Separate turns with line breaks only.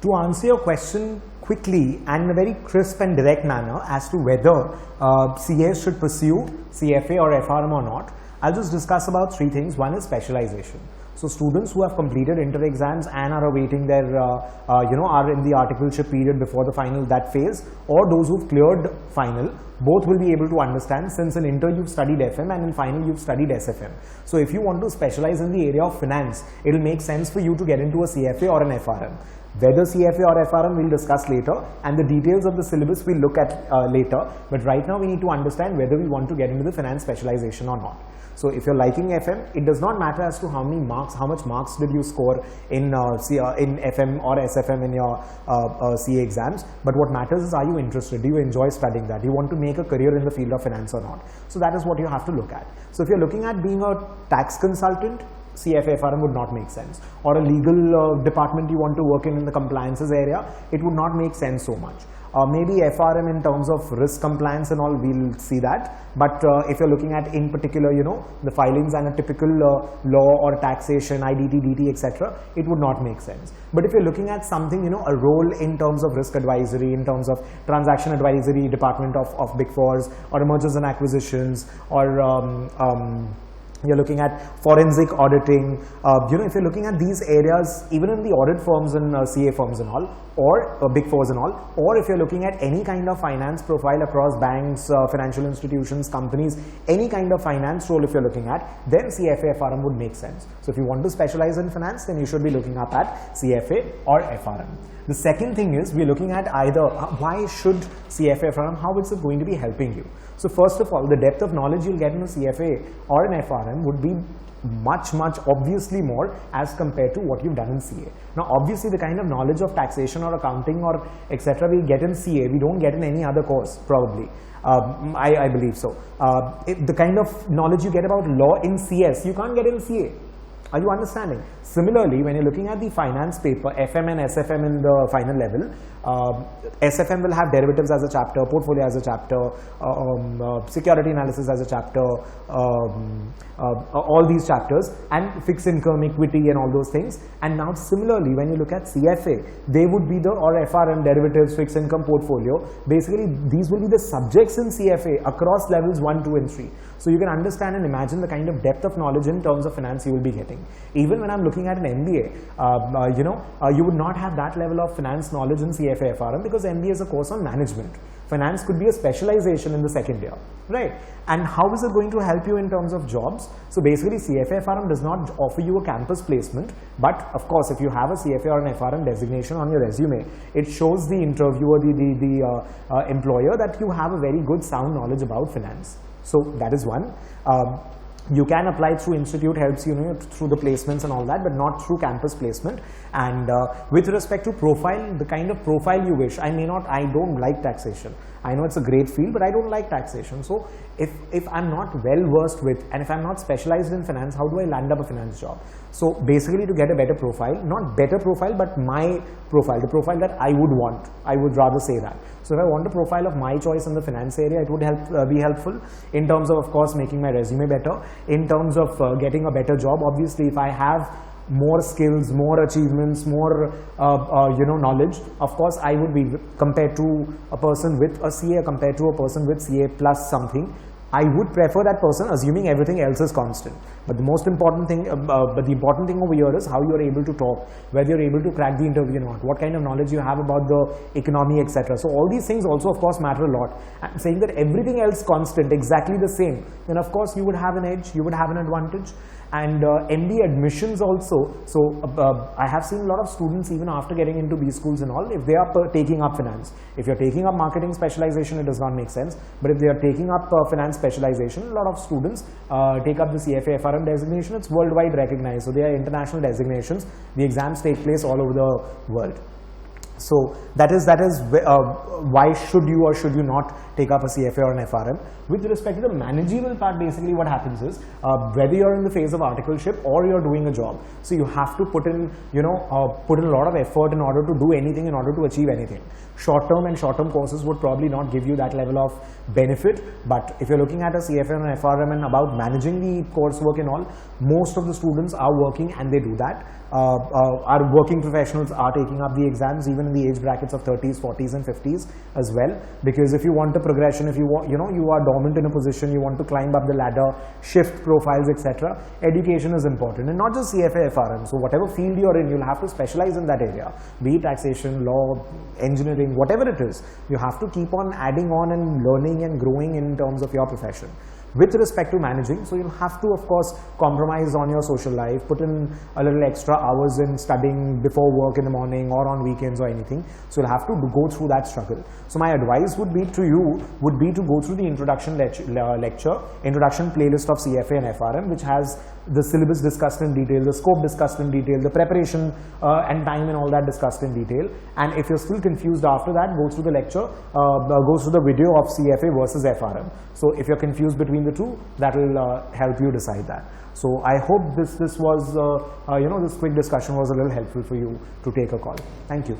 To answer your question quickly and in a very crisp and direct manner as to whether CAs should pursue CFA or FRM or not, I'll just discuss about three things. One is specialization. So students who have completed inter exams and are awaiting their, are in the articleship period before the final, that phase, or those who've cleared final, both will be able to understand, since in inter you've studied FM and in final you've studied SFM. So if you want to specialize in the area of finance, it'll make sense for you to get into a CFA or an FRM. Whether CFA or FRM we'll discuss later, and the details of the syllabus we'll look at later, but right now we need to understand whether we want to get into the finance specialization or not. So if you're liking FM, it does not matter as to how many marks, how much marks did you score in FM or SFM in your CA exams, but what matters is, are you interested? Do you enjoy studying that? Do you want to make a career in the field of finance or not? So that is what you have to look at. So if you're looking at being a tax consultant, CFA FRM would not make sense, or a legal department you want to work in the compliances area, it would not make sense so much. Maybe FRM in terms of risk compliance and all, we'll see that, but if you're looking at in particular, the filings and a typical law or taxation, IDT, DT, etc., it would not make sense. But if you're looking at something, a role in terms of risk advisory, in terms of transaction advisory department of Big Fours, or mergers and acquisitions, or you're looking at forensic auditing, if you're looking at these areas, even in the audit firms and CA firms and all, or Big Fours and all, or if you're looking at any kind of finance profile across banks, financial institutions, companies, any kind of finance role if you're looking at, then CFA FRM would make sense. So if you want to specialize in finance, then you should be looking up at CFA or FRM. The second thing is, we're looking at either why should CFA FRM, how is it going to be helping you? So first of all, the depth of knowledge you'll get in a CFA or an FRM would be much obviously more as compared to what you've done in CA. Now obviously the kind of knowledge of taxation or accounting or etc. we get in CA, we don't get in any other course probably. I believe so. The kind of knowledge you get about law in CS, you can't get in CA. Are you understanding? Similarly, when you're looking at the finance paper, FM and SFM in the final level, SFM will have derivatives as a chapter, portfolio as a chapter, security analysis as a chapter, all these chapters, and fixed income, equity and all those things. And now similarly, when you look at CFA, they would be or FRM, derivatives, fixed income, portfolio. Basically, these will be the subjects in CFA across levels 1, 2 and 3. So you can understand and imagine the kind of depth of knowledge in terms of finance you will be getting. Even when I'm looking at an MBA, you would not have that level of finance knowledge in CFA FRM, because MBA is a course on management. Finance could be a specialization in the second year, right? And how is it going to help you in terms of jobs? So basically CFA FRM does not offer you a campus placement, but of course if you have a CFA or an FRM designation on your resume, it shows the interviewer, the employer, that you have a very good sound knowledge about finance. So that is one. You can apply through institute, helps you through the placements and all that, but not through campus placement. And with respect to profile, the kind of profile you wish, I don't like taxation. I know it's a great field, but I don't like taxation. So if I'm not well versed with, and if I'm not specialized in finance, how do I land up a finance job? So basically, to get a better profile, not better profile, but my profile, the profile that I would want, I would rather say that. So if I want a profile of my choice in the finance area, it would be helpful in terms of course, making my resume better, in terms of getting a better job. Obviously, if I have more skills, more achievements, more knowledge, of course I would be, compared to a person with a CA, compared to a person with CA plus something, I would prefer that person, assuming everything else is constant. But the most important thing, over here is how you are able to talk, whether you're able to crack the interview or not, what kind of knowledge you have about the economy, etc. So all these things also of course matter a lot. I'm saying that everything else constant, exactly the same, then of course you would have an edge, you would have an advantage. And MBA admissions also, so I have seen a lot of students even after getting into B schools and all, if they are taking up finance. If you're taking up marketing specialization, it does not make sense. But if they are taking up finance specialization, a lot of students take up the CFA FRM designation. It's worldwide recognized, so they are international designations. The exams take place all over the world. So that is why should you or should you not take up a CFA or an FRM. With respect to the managerial part, basically what happens is whether you're in the phase of articleship or you're doing a job, so you have to put in a lot of effort in order to do anything, in order to achieve anything. Short-term courses would probably not give you that level of benefit, but if you're looking at a CFA or an FRM and about managing the coursework and all, most of the students are working and they do that. Our working professionals are taking up the exams even in the age brackets of 30s, 40s and 50s as well, because if you want a progression, if you want, you are dormant in a position, you want to climb up the ladder, shift profiles, etc., education is important, and not just CFA, FRM. So whatever field you're in, you'll have to specialize in that area, be it taxation, law, engineering, whatever it is. You have to keep on adding on and learning and growing in terms of your profession. With respect to managing, so you'll have to, of course, compromise on your social life, put in a little extra hours in studying before work in the morning or on weekends or anything. So you'll have to go through that struggle. So my advice would be to you to go through the introduction introduction playlist of CFA and FRM, which has the syllabus discussed in detail, the scope discussed in detail, the preparation and time and all that discussed in detail. And if you're still confused after that, go through the lecture, go through the video of CFA versus FRM. So if you're confused between the two, that will help you decide that. So I hope this was, this quick discussion was a little helpful for you to take a call. Thank you.